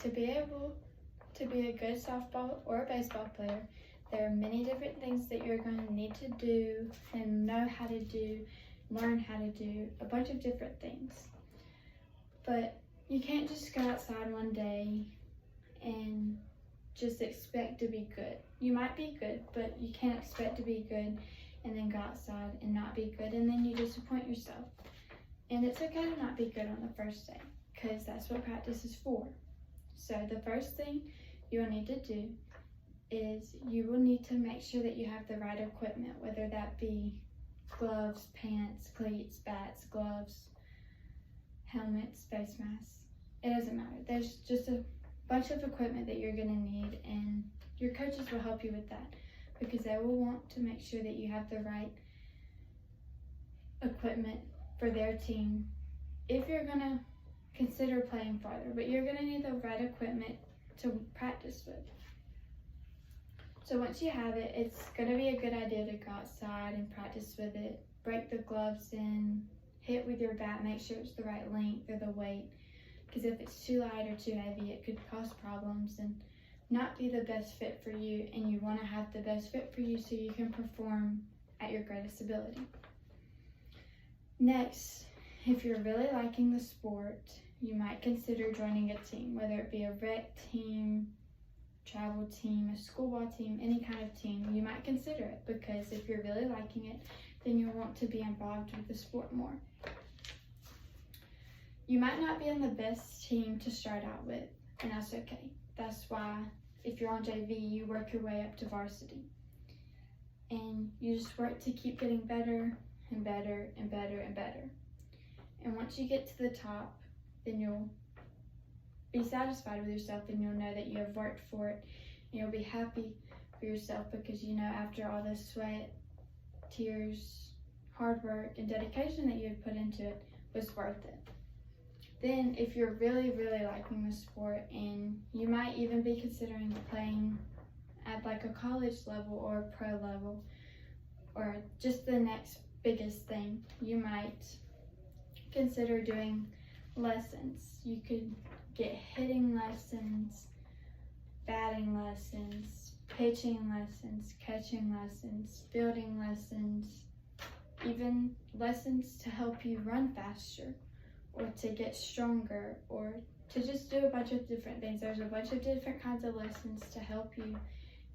to be able to be a good softball or a baseball player, there are many different things that you're going to need to do and know how to do, learn how to do, a bunch of different things. But you can't just go outside one day and just expect to be good. You might be good, but you can't expect to be good and then go outside and not be good, and then you disappoint yourself. And it's okay to not be good on the first day, because that's what practice is for. So the first thing you will need to do is you will need to make sure that you have the right equipment, whether that be gloves, pants, cleats, bats, gloves, helmets, face masks. It doesn't matter. There's just a bunch of equipment that you're going to need, and your coaches will help you with that, because they will want to make sure that you have the right equipment for their team if you're going to consider playing farther. But you're going to need the right equipment to practice with. So once you have it, it's going to be a good idea to go outside and practice with it. Break the gloves in, hit with your bat, make sure it's the right length or the weight, because if it's too light or too heavy, it could cause problems and not be the best fit for you, and you want to have the best fit for you so you can perform at your greatest ability. Next, if you're really liking the sport, you might consider joining a team, whether it be a rec team, travel team, a school ball team, any kind of team. You might consider it, because if you're really liking it, then you'll want to be involved with the sport more. You might not be on the best team to start out with, and that's okay. That's why if you're on JV, you work your way up to varsity. And you just work to keep getting better and better and better and better. And once you get to the top, then you'll be satisfied with yourself, and you'll know that you have worked for it, and you'll be happy for yourself, because you know after all the sweat, tears, hard work, and dedication that you had put into it was worth it. Then if you're really, really liking the sport, and you might even be considering playing at like a college level or a pro level, or just the next biggest thing, you might consider doing lessons. You could get hitting lessons, batting lessons, pitching lessons, catching lessons, fielding lessons, even lessons to help you run faster or to get stronger or to just do a bunch of different things. There's a bunch of different kinds of lessons to help you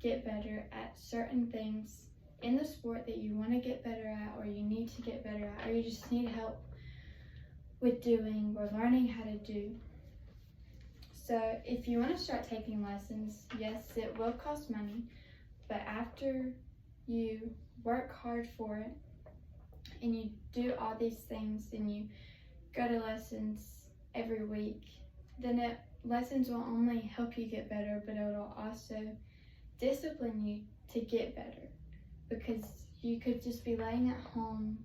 get better at certain things in the sport that you want to get better at, or you need to get better at, or you just need help with doing or learning how to do. So if you want to start taking lessons, yes, it will cost money, but after you work hard for it and you do all these things and you go to lessons every week, then lessons will only help you get better, but it will also discipline you to get better, because you could just be laying at home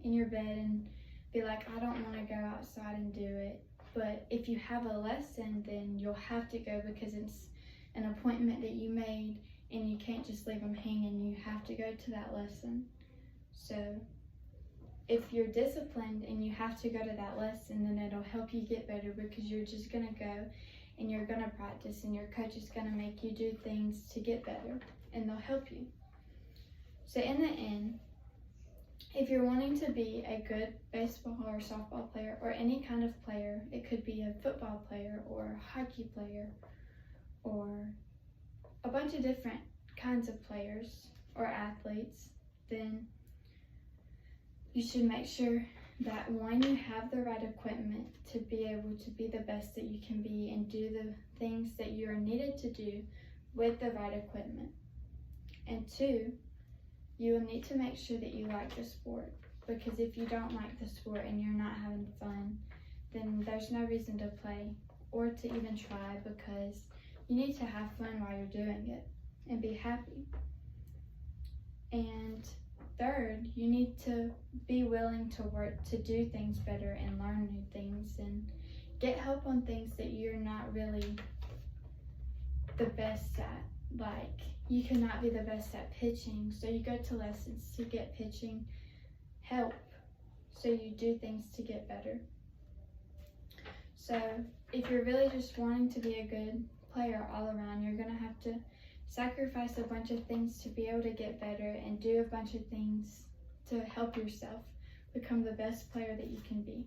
in your bed and be like, I don't want to go outside and do it. But if you have a lesson, then you'll have to go, because it's an appointment that you made and you can't just leave them hanging. You have to go to that lesson. So if you're disciplined and you have to go to that lesson, then it'll help you get better, because you're just going to go and you're going to practice, and your coach is going to make you do things to get better, and they'll help you. So in the end, if you're wanting to be a good baseball or softball player, or any kind of player, it could be a football player or a hockey player or a bunch of different kinds of players or athletes, then you should make sure that, one, you have the right equipment to be able to be the best that you can be and do the things that you are needed to do with the right equipment. And two, you will need to make sure that you like the sport, because if you don't like the sport and you're not having fun, then there's no reason to play or to even try, because you need to have fun while you're doing it and be happy. And third, you need to be willing to work to do things better and learn new things and get help on things that you're not really the best at. Like, you cannot be the best at pitching, so you go to lessons to get pitching help, so you do things to get better. So if you're really just wanting to be a good player all around, you're gonna have to sacrifice a bunch of things to be able to get better and do a bunch of things to help yourself become the best player that you can be.